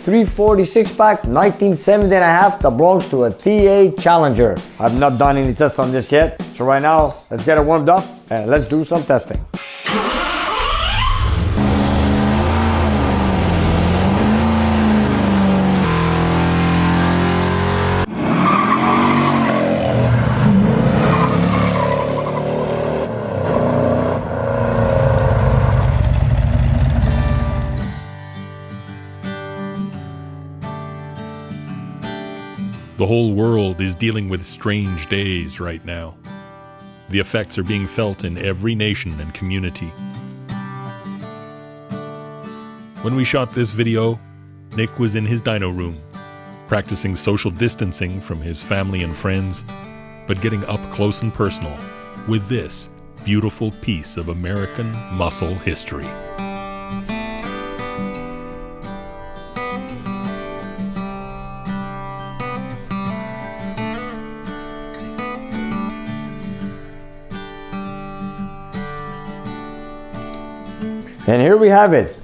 346 pack 1970 and a half that belongs to a TA Challenger. I've not done any tests on this yet, so right now let's get it warmed up and let's do some testing. The whole world is dealing with strange days right now. The effects are being felt in every nation and community. When we shot this video, Nick was in his dyno room, practicing social distancing from his family and friends, but getting up close and personal with this beautiful piece of American muscle history. And here we have it,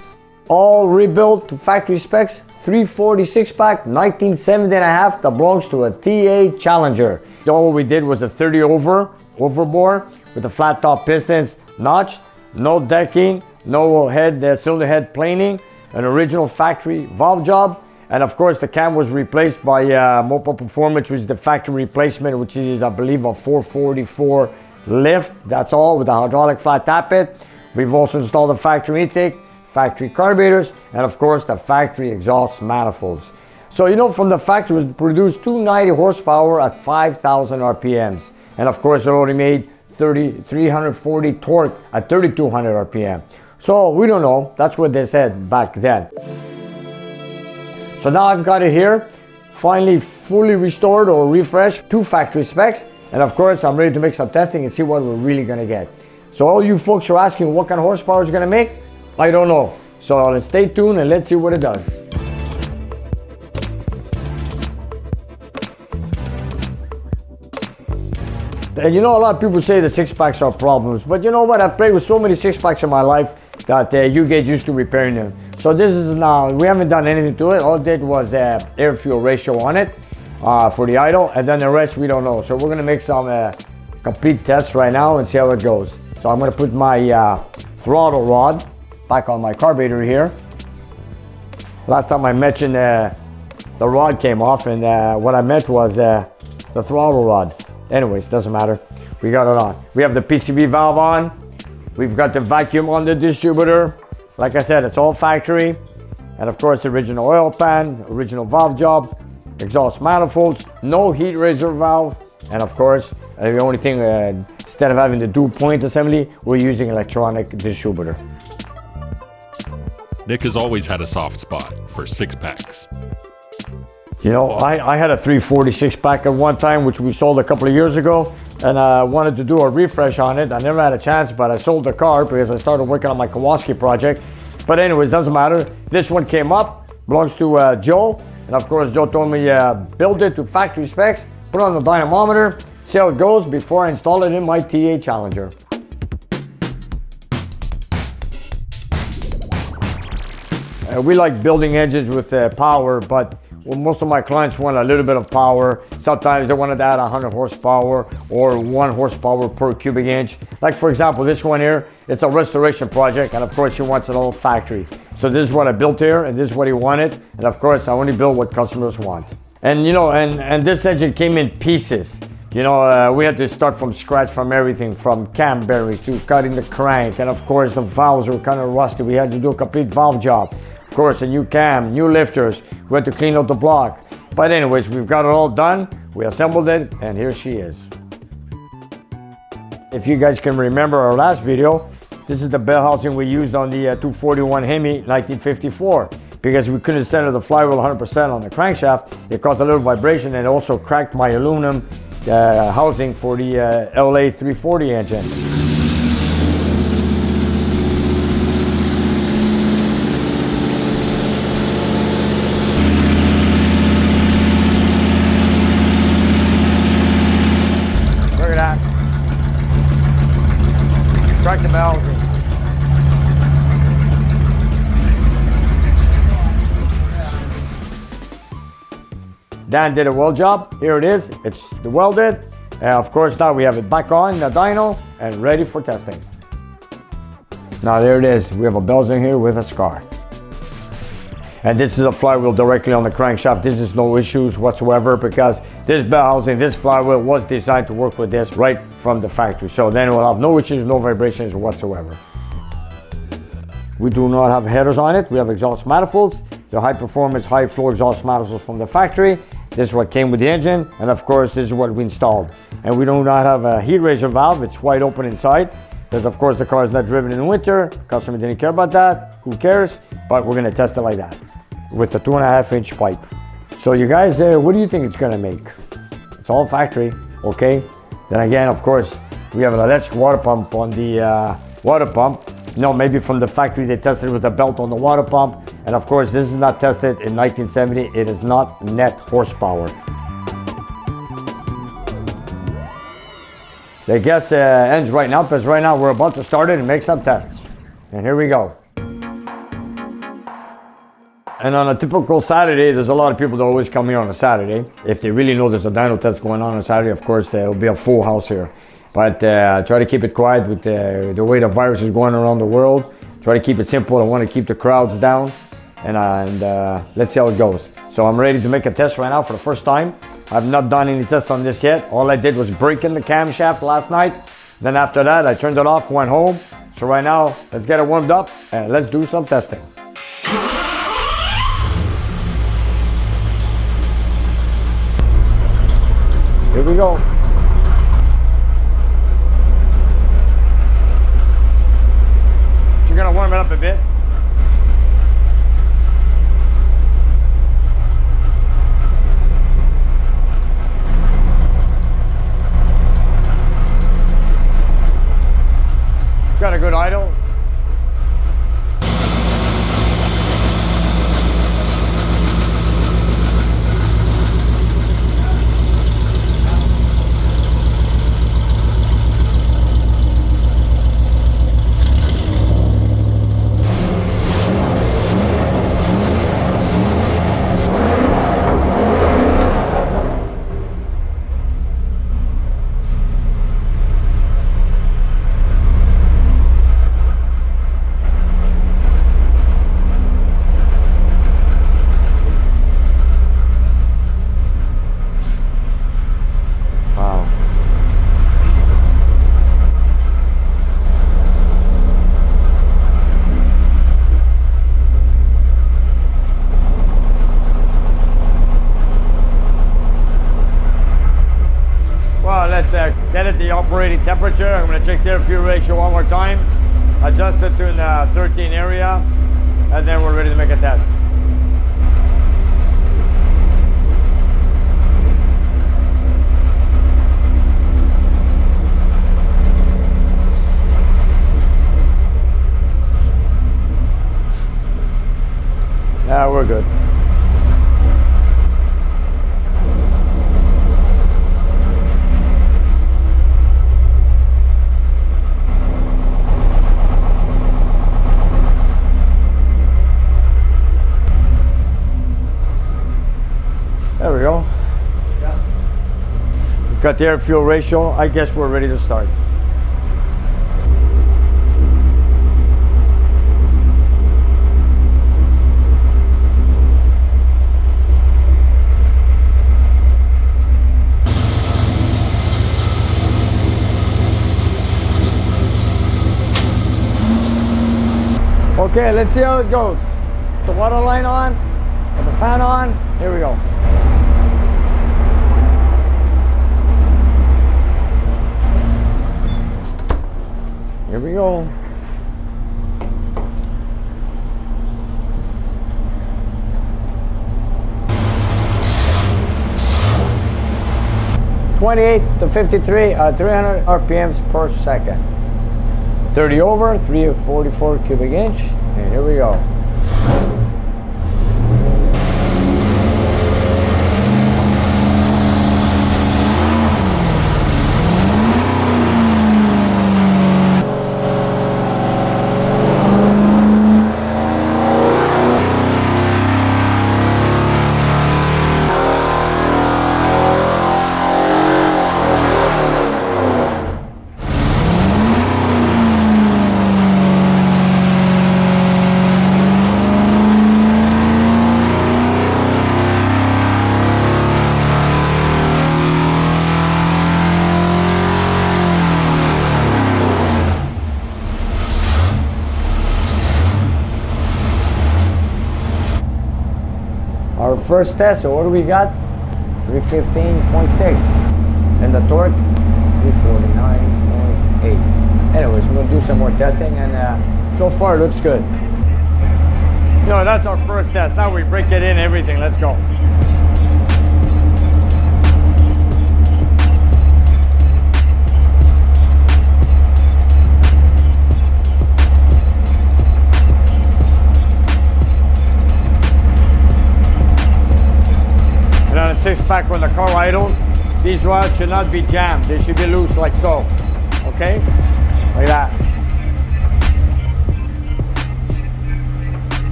all rebuilt to factory specs, 346 pack, 1970 and a half that belongs to a TA Challenger. All we did was a 30 overbore with the flat top pistons notched, no decking, no cylinder head planing, an original factory valve job, and of course the cam was replaced by MOPAR Performance, which is the factory replacement, which is I believe a 444 lift. That's all with a hydraulic flat tappet. We've also installed the factory intake, factory carburetors, and of course the factory exhaust manifolds. So you know, from the factory was produced 290 horsepower at 5,000 RPMs. And of course it already made 340 torque at 3,200 RPM. So we don't know, that's what they said back then. So now I've got it here, finally fully restored or refreshed to factory specs. And of course I'm ready to make some testing and see what we're really gonna get. So all you folks are asking what kind of horsepower it's gonna make, I don't know. So let's stay tuned and let's see what it does. And you know, a lot of people say the six packs are problems, but you know what? I've played with so many six packs in my life that you get used to repairing them. So this is now, we haven't done anything to it. All it did was air fuel ratio on it for the idle, and then the rest we don't know. So we're gonna make some complete tests right now and see how it goes. So I'm gonna put my throttle rod back on my carburetor here. Last time I mentioned the rod came off, and what I meant was the throttle rod. Anyways, doesn't matter. We got it on. We have the PCV valve on. We've got the vacuum on the distributor. Like I said, it's all factory. And of course, original oil pan, original valve job, exhaust manifolds, no heat razor valve. And of course, the only thing, instead of having the dual point assembly, we're using electronic distributor. Nick has always had a soft spot for six packs. You know, I had a 346 pack at one time, which we sold a couple of years ago, and I wanted to do a refresh on it. I never had a chance, but I sold the car because I started working on my Kowalski project. But anyways, doesn't matter. This one came up, belongs to Joe, and of course Joe told me build it to factory specs, put it on the dynamometer, see how it goes before I install it in my TA Challenger. We like building engines with power, but most of my clients want a little bit of power. Sometimes they want to add 100 horsepower or 1 horsepower per cubic inch. Like for example, this one here, it's a restoration project, and of course he wants it all factory. So this is what I built here, and this is what he wanted. And of course, I only build what customers want. And you know, and this engine came in pieces. You know, we had to start from scratch from everything, from cam bearings to cutting the crank. And of course, the valves were kind of rusty. We had to do a complete valve job. Of course, a new cam, new lifters. We had to clean out the block. But anyways, we've got it all done. We assembled it, and here she is. If you guys can remember our last video, this is the bell housing we used on the 241 Hemi 1954. Because we couldn't center the flywheel 100% on the crankshaft, it caused a little vibration, and it also cracked my aluminum housing for the LA 340 engine. Crack the valves. Dan did a weld job. Here it is. It's welded. Of course, now we have it back on the dyno and ready for testing. Now there it is. We have a Belgian here with a scar. And this is a flywheel directly on the crankshaft. This is no issues whatsoever because this bell housing, this flywheel was designed to work with this right from the factory. So then it will have no issues, no vibrations whatsoever. We do not have headers on it. We have exhaust manifolds. They're high performance, high flow exhaust manifolds from the factory. This is what came with the engine. And of course, this is what we installed. And we do not have a heat raiser valve. It's wide open inside. Because of course the car is not driven in the winter. Customer didn't care about that. Who cares? But we're gonna test it like that with a 2.5-inch pipe. So you guys, what do you think it's gonna make? It's all factory, okay? Then again, of course, we have an electric water pump on the water pump. No, maybe from the factory they tested with a belt on the water pump. And of course, this is not tested in 1970. It is not net horsepower. The guess ends right now because right now we're about to start it and make some tests. And here we go. And on a typical Saturday, there's a lot of people that always come here on a Saturday. If they really know there's a dyno test going on Saturday, of course, there'll be a full house here. But try to keep it quiet with the way the virus is going around the world. Try to keep it simple. I want to keep the crowds down. And let's see how it goes. So I'm ready to make a test right now for the first time. I've not done any tests on this yet. All I did was break in the camshaft last night. Then after that, I turned it off, went home. So right now, let's get it warmed up and let's do some testing. Here we go. You're gonna warm it up a bit. Got a good idle. Let's get it the operating temperature. I'm going to check the air fuel ratio one more time, adjust it to the 13 area, and then we're ready to make a test. Yeah, we're good. There we go. Yeah. We've got the air fuel ratio. I guess we're ready to start. Okay, let's see how it goes. The water line on, put the fan on. Here we go. Here we go. (28 to 53 at 300 RPMs per second). 30 over, 344 cubic inch, and here we go. our first test. So what do we got? 315.6. And the torque, 349.8. Anyways, we're gonna do some more testing, and so far it looks good. No, that's our first test. Now we break it in, everything. Let's go. And on a 6-pack, when the car idles, these rods should not be jammed. They should be loose like so. Okay? Like that.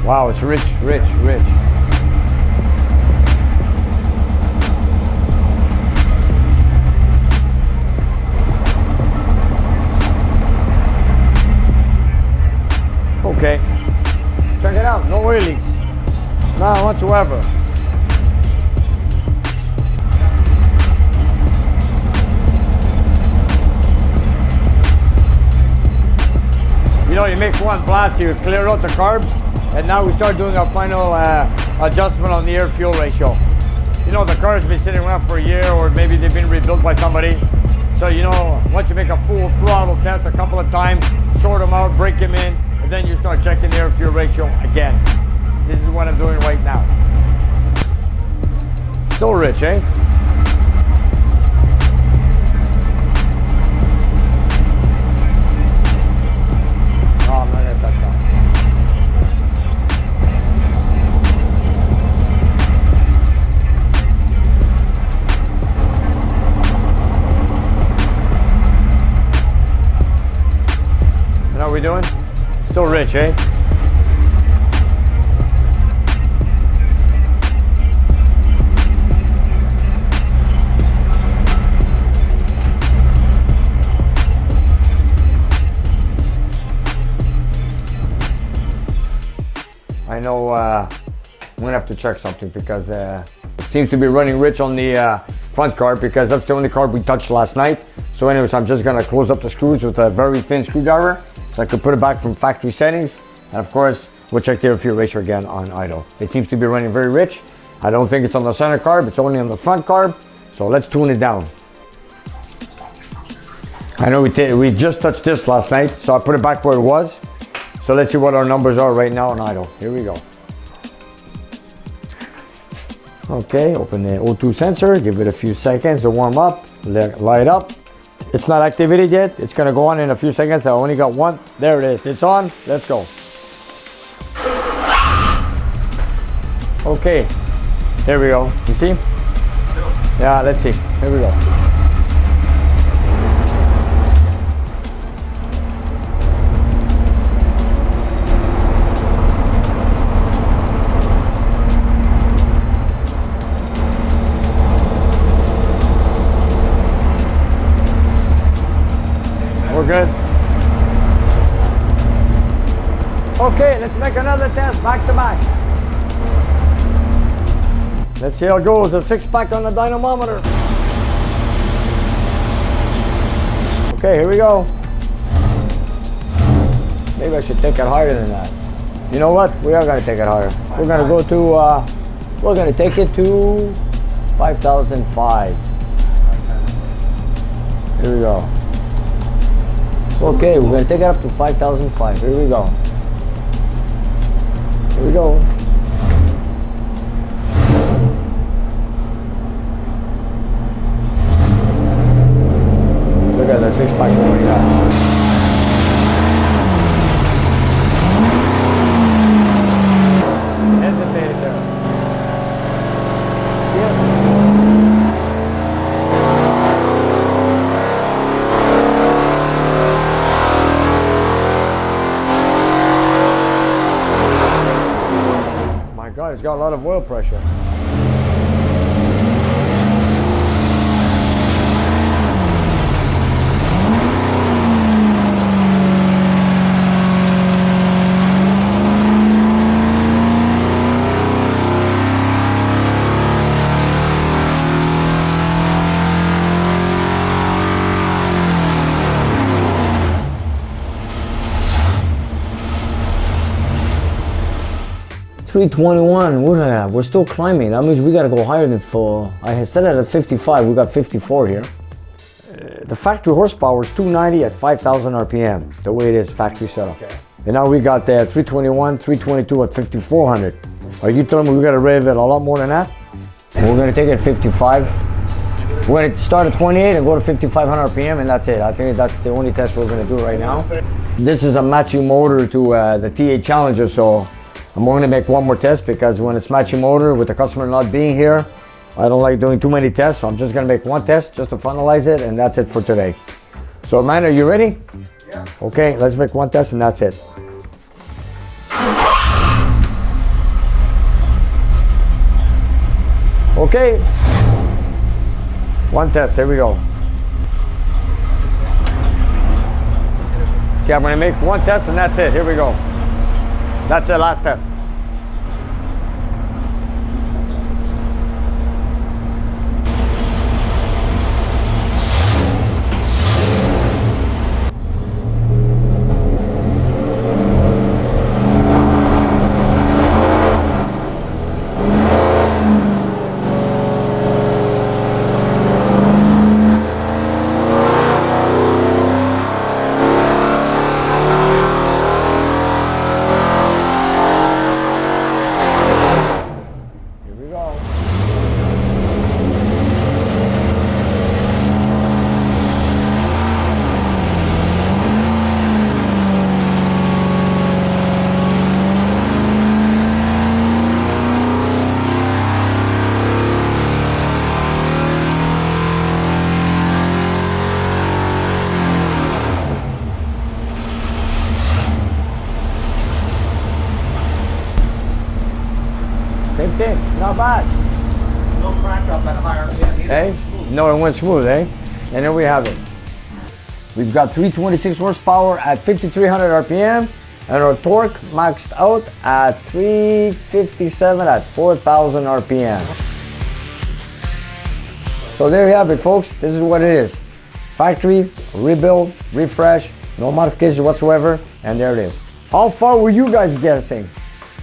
Wow, it's rich, rich, rich. Okay. Check it out. No oil leaks. None whatsoever. You know, you make one blast, you clear out the carbs, and now we start doing our final adjustment on the air-fuel ratio. You know, the car has been sitting around for a year, or maybe they've been rebuilt by somebody. So, you know, once you make a full throttle test a couple of times, sort them out, break them in, and then you start checking the air-fuel ratio again. This is what I'm doing right now. Still rich, eh? How are we doing? Still rich, eh? I know I'm gonna have to check something, because it seems to be running rich on the front carb, because that's the only carb we touched last night. So anyways, I'm just gonna close up the screws with a very thin screwdriver, so I could put it back from factory settings. And of course, we'll check the air-fuel ratio again on idle. It seems to be running very rich. I don't think it's on the center carb, it's only on the front carb. So let's tune it down. I know we just touched this last night, so I put it back where it was. So let's see what our numbers are right now on idle. Here we go. Okay, open the O2 sensor, give it a few seconds to warm up, light up. It's not activated yet. It's gonna go on in a few seconds. I only got one. There it is. It's on. Let's go. Okay. There we go. You see? Yeah, let's see. Here we go. We're good. Okay, let's make another test back to back. Let's see how it goes. A 6-pack on the dynamometer. Okay, here we go. Maybe I should take it higher than that. You know what? We are going to take it higher. We're going to go to, we're going to take it to 5,005. Here we go. Okay, we're going to take it up to 5,005. Here we go. Here we go. Look at the 6-pack we got. Hesitated there. My God, it's got a lot of oil pressure. 321, what do I have? We're still climbing. That means we gotta go higher than full. I had set it at 55, we got 54 here. The factory horsepower is 290 at 5,000 RPM, the way it is factory setup. Okay. And now we got the 321, 322 at 5,400. Are you telling me we gotta rev it a lot more than that? We're gonna take it at 55. We're gonna start at 28 and go to 5,500 RPM, and that's it. I think that's the only test we're gonna do right now. This is a matching motor to the TA Challenger, so I'm only gonna make one more test because when it's matching motor with the customer not being here, I don't like doing too many tests, so I'm just gonna make one test just to finalize it, and that's it for today. So man, are you ready? Yeah. Okay, let's make one test and that's it. Okay, one test, here we go. Okay, I'm gonna make one test and that's it, here we go. That's the last test. Same thing, not bad. No crack up at higher RPM. Eh? No, it went smooth, eh? And there we have it. We've got 326 horsepower at 5,300 RPM, and our torque maxed out at 357 at 4,000 RPM. So there you have it, folks. This is what it is. Factory, rebuild, refresh, no modifications whatsoever, and there it is. How far were you guys guessing?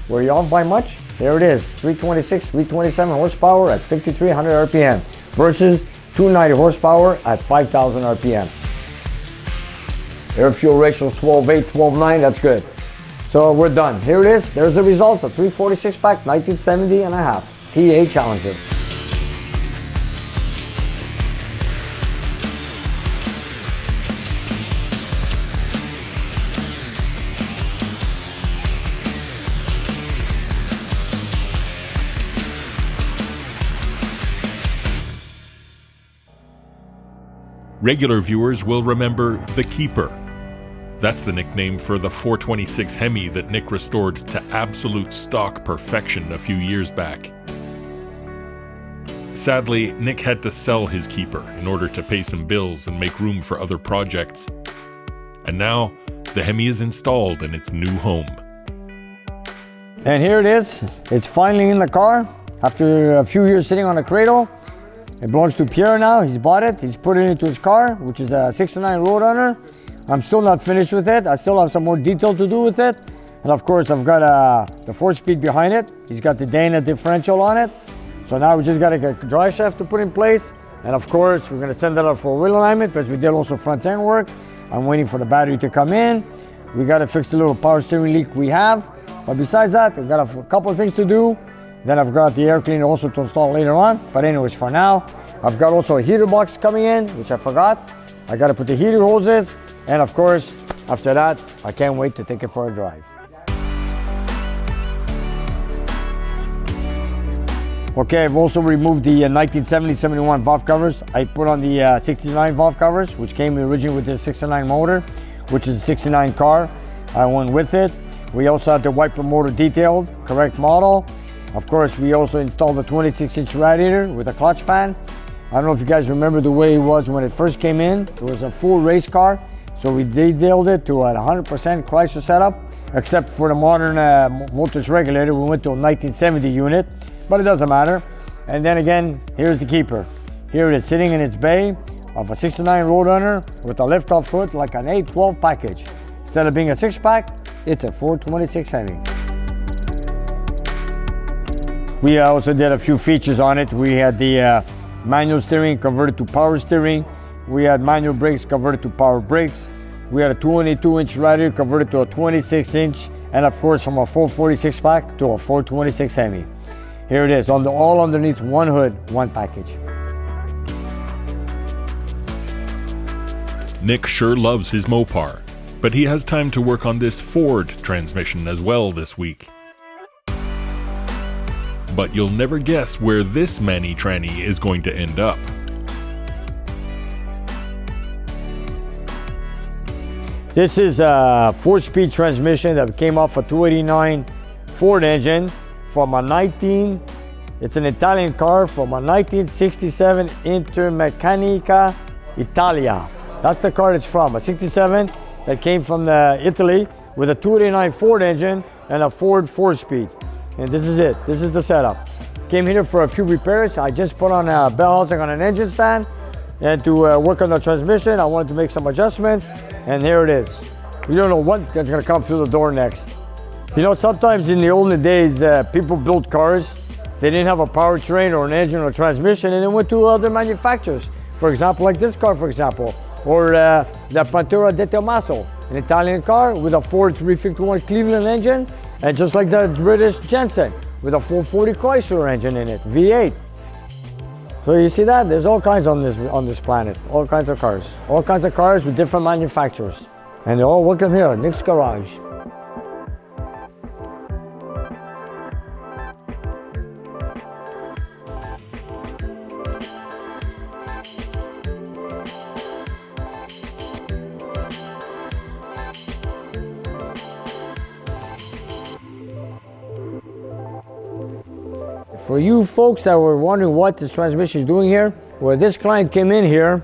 Were you off by much? There it is, 326, 327 horsepower at 5,300 RPM versus 290 horsepower at 5,000 RPM. Air fuel ratio is 12.8, 12.9, that's good. So we're done. Here it is, there's the results of 346 pack, 1970 and a half, TA Challenger. Regular viewers will remember the Keeper. That's the nickname for the 426 Hemi that Nick restored to absolute stock perfection a few years back. Sadly, Nick had to sell his Keeper in order to pay some bills and make room for other projects. And now, the Hemi is installed in its new home. And here it is. It's finally in the car after a few years sitting on a cradle. It belongs to Pierre now. He's bought it. He's put it into his car, which is a 69 Roadrunner. I'm still not finished with it. I still have some more detail to do with it. And of course, I've got the 4-speed behind it. He's got the Dana differential on it. So now we just got to get a drive shaft to put in place. And of course, we're going to send that out for wheel alignment because we did also front end work. I'm waiting for the battery to come in. We got to fix the little power steering leak we have. But besides that, we've got a couple of things to do. Then I've got the air cleaner also to install later on. But anyways, for now, I've got also a heater box coming in, which I forgot. I got to put the heater hoses. And of course, after that, I can't wait to take it for a drive. Okay, I've also removed the 1970-71 valve covers. I put on the 69 valve covers, which came originally with the 69 motor, which is a 69 car. I went with it. We also had the wiper motor detailed, correct model. Of course, we also installed a 26-inch radiator with a clutch fan. I don't know if you guys remember the way it was when it first came in. It was a full race car, so we detailed it to a 100% Chrysler setup, except for the modern voltage regulator. We went to a 1970 unit, but it doesn't matter. And then again, here's the Keeper. Here it is sitting in its bay of a 69 Roadrunner with a lift-off foot like an 812 package. Instead of being a 6-pack, it's a 426 Hemi. We also did a few features on it. We had the manual steering converted to power steering. We had manual brakes converted to power brakes. We had a 22-inch radiator converted to a 26-inch, and of course from a 446 pack to a 426 Hemi. Here it is, all underneath one hood, one package. Nick sure loves his MOPAR, but he has time to work on this Ford transmission as well this week. But you'll never guess where this manny-tranny is going to end up. This is a 4-speed transmission that came off a 289 Ford engine from it's an Italian car from a 1967 Intermeccanica Italia. That's the car it's from, a 67 that came from Italy with a 289 Ford engine and a Ford 4-speed. And this is it, this is the setup. Came here for a few repairs. I just put on a bell housing on an engine stand, and to work on the transmission, I wanted to make some adjustments, and here it is. You don't know what that's gonna come through the door next. You know, sometimes in the olden days, people built cars, they didn't have a powertrain or an engine or transmission, and they went to other manufacturers. For example, like this car, for example, or the Pantura de Tomaso, an Italian car with a Ford 351 Cleveland engine, and just like the British Jensen with a 440 Chrysler engine in it, V8. So you see that? There's all kinds on this planet, all kinds of cars with different manufacturers. And they're all working here, Nick's Garage. For you folks that were wondering what this transmission is doing here, well, this client came in here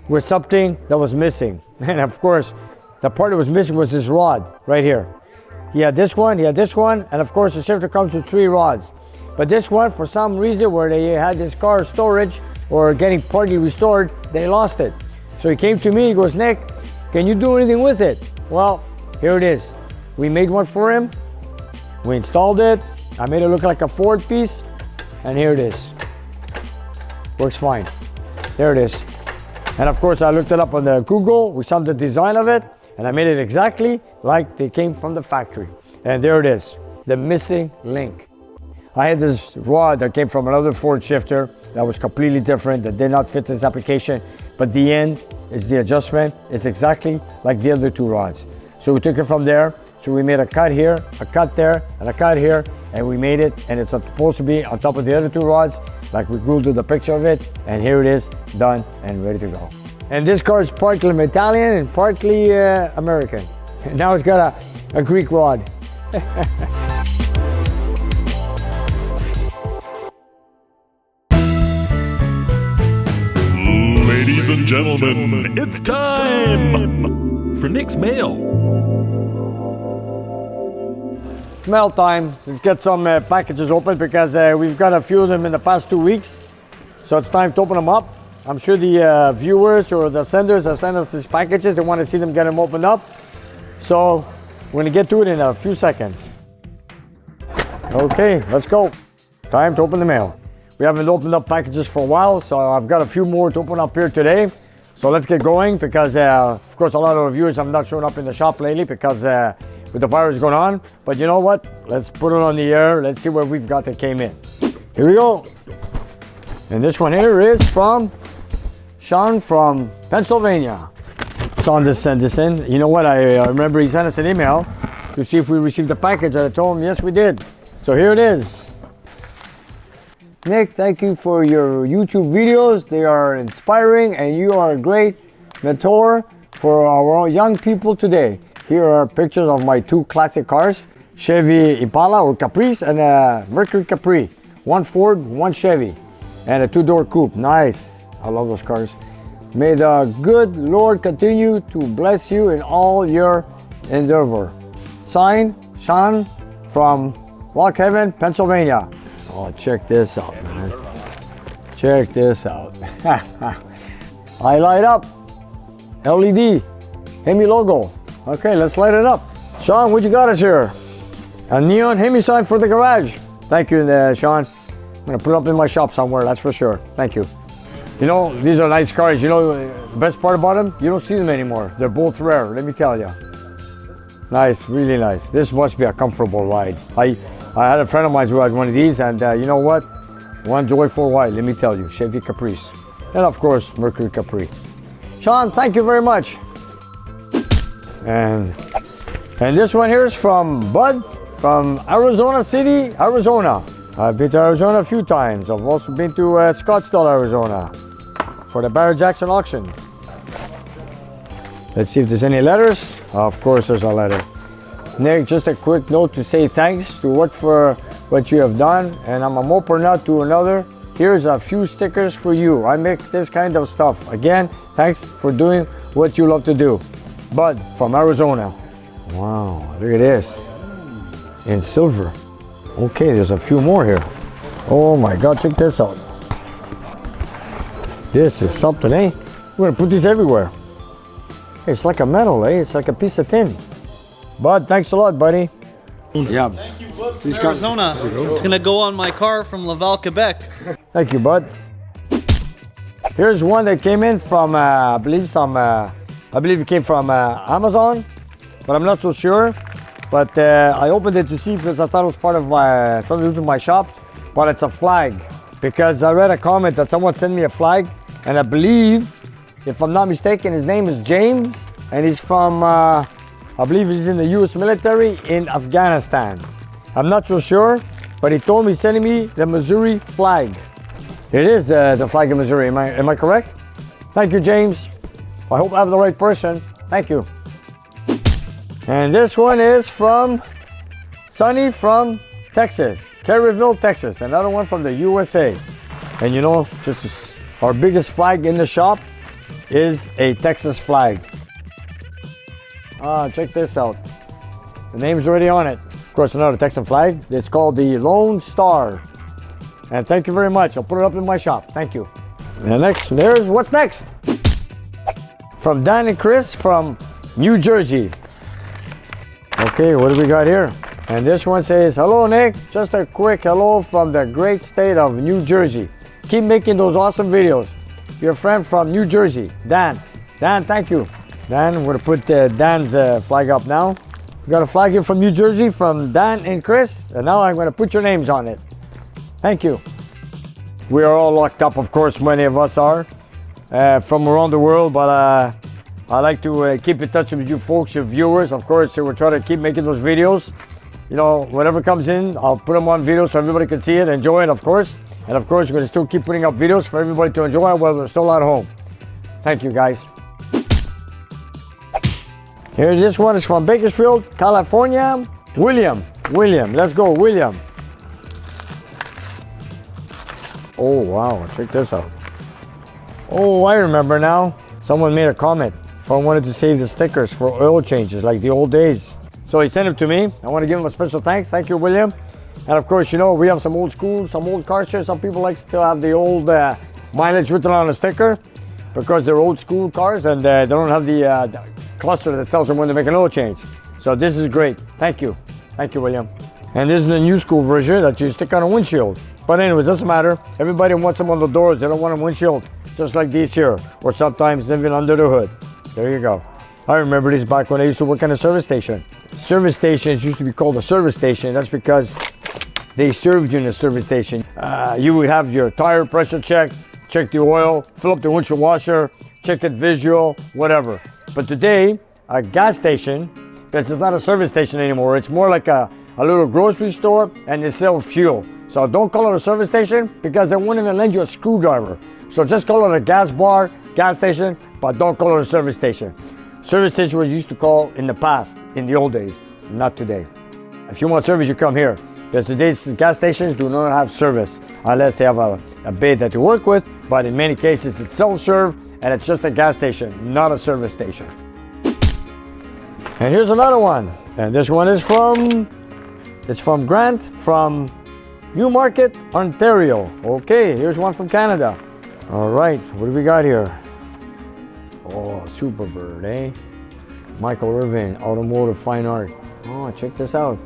with something that was missing. And of course, the part that was missing was this rod right here. He had this one, and of course the shifter comes with 3 rods. But this one, for some reason, where they had this car storage or getting partly restored, they lost it. So he came to me, he goes, Nick, can you do anything with it? Well, here it is. We made one for him, we installed it, I made it look like a Ford piece, and here it is. Works fine. There it is. And of course I looked it up on the Google, we saw the design of it, and I made it exactly like they came from the factory. And there it is, the missing link. I had this rod that came from another Ford shifter that was completely different, that did not fit this application, but the end is the adjustment. It's exactly like the other 2 rods. So we took it from there, so we made a cut here, a cut there, and a cut here, and we made it, and it's supposed to be on top of the other 2 rods, like we Googled the picture of it, and here it is, done and ready to go. And this car is partly Italian and partly American. And now it's got a Greek rod. Ladies and gentlemen, it's time for Nick's mail. Mail time. Let's get some packages open because we've got a few of them in the past 2 weeks. So it's time to open them up. I'm sure the viewers or the senders have sent us these packages. They want to see them get them opened up. So we're going to get to it in a few seconds. Okay, let's go. Time to open the mail. We haven't opened up packages for a while, so I've got a few more to open up here today. So let's get going because, of course, a lot of viewers have not shown up in the shop lately because with the virus going on. But you know what? Let's put it on the air. Let's see what we've got that came in. Here we go. And this one here is from Sean from Pennsylvania. Sean just sent this in. You know what? I remember he sent us an email to see if we received the package, and I told him yes, we did. So here it is. Nick, thank you for your YouTube videos. They are inspiring, and you are a great mentor for our young people today. Here are pictures of my 2 classic cars, Chevy Impala or Caprice and a Mercury Capri. 1 Ford, 1 Chevy, and a 2-door coupe. Nice. I love those cars. May the good Lord continue to bless you in all your endeavor. Signed, Sean from Lock Haven, Pennsylvania. Oh, check this out, man. Check this out. I light up. LED. Hemi logo. Okay, let's light it up. Sean, what you got us here? A neon Hemi sign for the garage. Thank you, Sean. I'm gonna put it up in my shop somewhere, that's for sure. Thank you. You know, these are nice cars. You know, the best part about them, you don't see them anymore. They're both rare, let me tell you. Nice, really nice. This must be a comfortable ride. I had a friend of mine who had one of these, and you know what? One joyful ride, let me tell you. Chevy Caprice. And of course, Mercury Capri. Sean, thank you very much. And this one here is from Bud from Arizona City, Arizona. I've been to Arizona a few times. I've also been to Scottsdale, Arizona for the Barrett Jackson auction. Let's see if there's any letters. Of course there's a letter. Nick, just a quick note to say thanks to work for what you have done, and I'm a MOPAR not to another. Here's a few stickers for you. I make this kind of stuff. Again, thanks for doing what you love to do. Bud from Arizona. Wow, look at this. In silver. Okay, there's a few more here. Oh my God, check this out. This is something, eh? We're gonna put these everywhere. It's like a metal, eh? It's like a piece of tin. Bud, thanks a lot, buddy. Yeah. Thank you, Bud. From Arizona. It's gonna go on my car from Laval, Quebec. Thank you, Bud. Here's one that came in from, I believe it came from Amazon, but I'm not so sure. But I opened it to see because I thought it was part of my, something to do with my shop, but it's a flag. Because I read a comment that someone sent me a flag, and I believe, if I'm not mistaken, his name is James, and he's from, I believe he's in the US military in Afghanistan. I'm not so sure, but he told me he's sending me the Missouri flag. It is the flag of Missouri, am I correct? Thank you, James. I hope I have the right person. Thank you. And this one is from Sonny from Texas, Caryville, Texas. Another one from the USA. And you know, just our biggest flag in the shop is a Texas flag. Check this out. The name's already on it. Of course, another Texan flag. It's called the Lone Star. And thank you very much. I'll put it up in my shop. Thank you. And next, there's what's next. From Dan and Chris from New Jersey. Okay, what do we got here? And this one says, hello Nick, just a quick hello from the great state of New Jersey. Keep making those awesome videos. Your friend from New Jersey, Dan. Dan, thank you. Dan, we're gonna put Dan's flag up now. We got a flag here from New Jersey from Dan and Chris, and now I'm gonna put your names on it. Thank you. We are all locked up, of course, many of us are, from around the world, but I like to keep in touch with you folks, your viewers. Of course, we're trying to keep making those videos. You know, whatever comes in, I'll put them on video so everybody can see it, enjoy it, of course. And of course, we're going to still keep putting up videos for everybody to enjoy while we're still at home. Thank you, guys. Here, this one is from Bakersfield, California. William, let's go, William. Oh, wow, check this out. Oh, I remember now. Someone made a comment. If I wanted to save the stickers for oil changes like the old days. So he sent them to me. I want to give him a special thanks. Thank you, William. And of course, you know, we have some old school, some old cars here. Some people like to have the old mileage written on a sticker because they're old school cars and they don't have the cluster that tells them when to make an oil change. So this is great. Thank you. Thank you, William. And this is the new school version that you stick on a windshield. But anyways, doesn't matter. Everybody wants them on the doors. They don't want them windshield, just like these here, or sometimes even under the hood. There you go. I remember these back when I used to work on a service station. Service stations used to be called a service station. That's because they served you in a service station. You would have your tire pressure check, check the oil, fill up the windshield washer, check the visual, whatever. But today, a gas station, because it's not a service station anymore, it's more like a little grocery store and they sell fuel. So don't call it a service station because they won't even lend you a screwdriver. So just call it a gas bar, gas station, but don't call it a service station. Service station was used to call in the past, in the old days, not today. If you want service, you come here. Because today's gas stations do not have service unless they have a bay that you work with, but in many cases it's self-serve and it's just a gas station, not a service station. And here's another one. And this one is from Grant from Newmarket, Ontario. Okay, here's one from Canada. All right, what do we got here? Oh, Superbird, eh? Michael Irvin, Automotive Fine Art. Oh, check this out.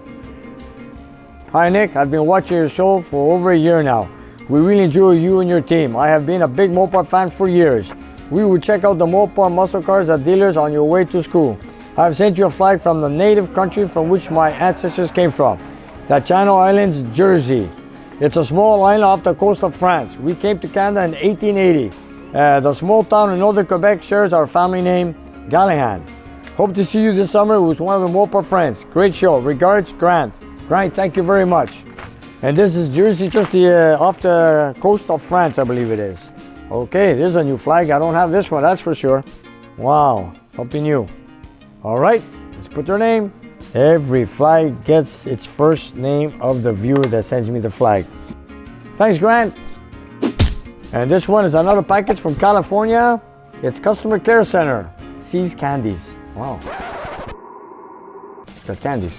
Hi Nick, I've been watching your show for over a year now. We really enjoy you and your team. I have been a big MOPAR fan for years. We will check out the MOPAR muscle cars at dealers on your way to school. I have sent you a flag from the native country from which my ancestors came from, the Channel Islands, Jersey. It's a small island off the coast of France. We came to Canada in 1880. The small town in northern Quebec shares our family name, Gallahan. Hope to see you this summer with one of the MOPAR friends. Great show. Regards, Grant. Grant, thank you very much. And this is Jersey, just off the coast of France, I believe it is. Okay, there's a new flag. I don't have this one, that's for sure. Wow, something new. All right, let's put their name. Every flag gets its first name of the viewer that sends me the flag. Thanks, Grant. And this one is another package from California. It's Customer Care Center. Sees Candies. Wow. Got candies.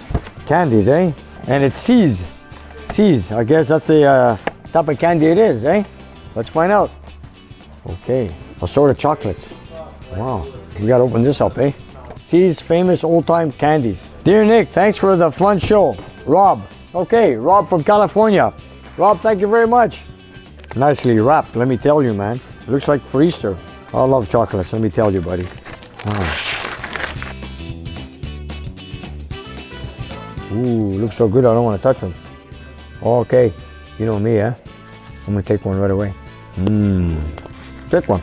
Candies, eh? And it's Sees. Sees. I guess that's the type of candy it is, eh? Let's find out. Okay. Assorted chocolates. Wow. We gotta open this up, eh? Sees famous old-time candies. Dear Nick, thanks for the fun show. Rob. Okay, Rob from California. Rob, thank you very much. Nicely wrapped, let me tell you, man. It looks like for Easter. I love chocolates, let me tell you, buddy. Wow. Ooh, looks so good, I don't want to touch them. Okay, you know me, eh? I'm gonna take one right away. Take one.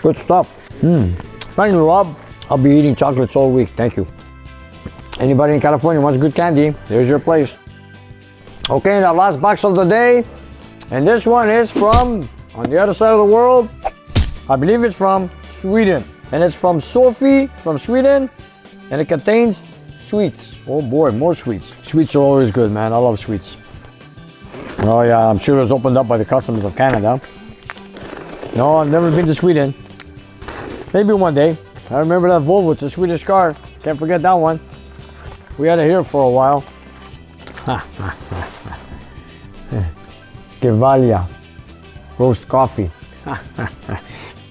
Good stuff. Thank you, Rob. I'll be eating chocolates all week, thank you. Anybody in California wants good candy, there's your place. Okay, the last box of the day. And this one is from, on the other side of the world, I believe it's from Sweden. And it's from Sophie from Sweden. And it contains sweets. Oh boy, more sweets. Sweets are always good, man. I love sweets. Oh yeah, I'm sure it was opened up by the customs of Canada. No, I've never been to Sweden. Maybe one day. I remember that Volvo, it's a Swedish car. Can't forget that one. We had it here for a while. Gevalia. Roast coffee.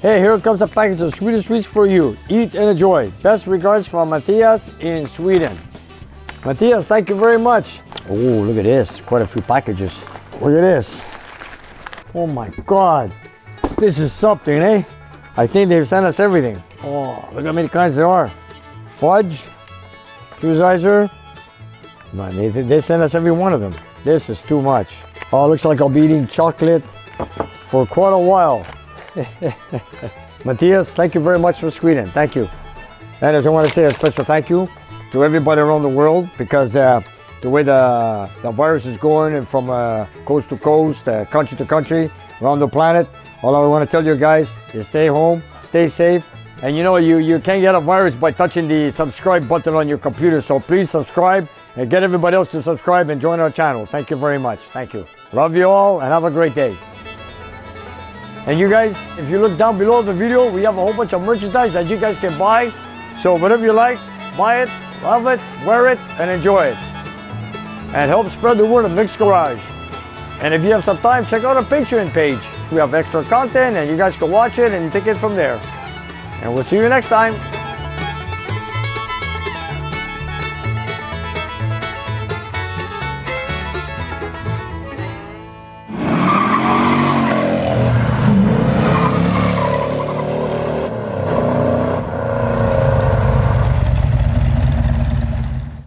Hey, here comes a package of Swedish sweets for you. Eat and enjoy. Best regards from Matthias in Sweden. Matthias, thank you very much. Oh, look at this. Quite a few packages. Look at this. Oh my God. This is something, eh? I think they've sent us everything. Oh, look how many kinds there are. Fudge. Fusizer. Man, they sent us every one of them. This is too much. Oh, looks like I'll be eating chocolate for quite a while. Matthias, thank you very much from Sweden. Thank you. And I want to say a special thank you to everybody around the world, because the way the virus is going, and from coast to coast, country to country, around the planet, all I want to tell you guys is stay home, stay safe. And you know, you can't get a virus by touching the subscribe button on your computer. So please subscribe and get everybody else to subscribe and join our channel. Thank you very much. Thank you. Love you all and have a great day. And you guys, if you look down below the video, we have a whole bunch of merchandise that you guys can buy. So whatever you like, buy it, love it, wear it, and enjoy it. And help spread the word of Nick's Garage. And if you have some time, check out our Patreon page. We have extra content and you guys can watch it and take it from there. And we'll see you next time.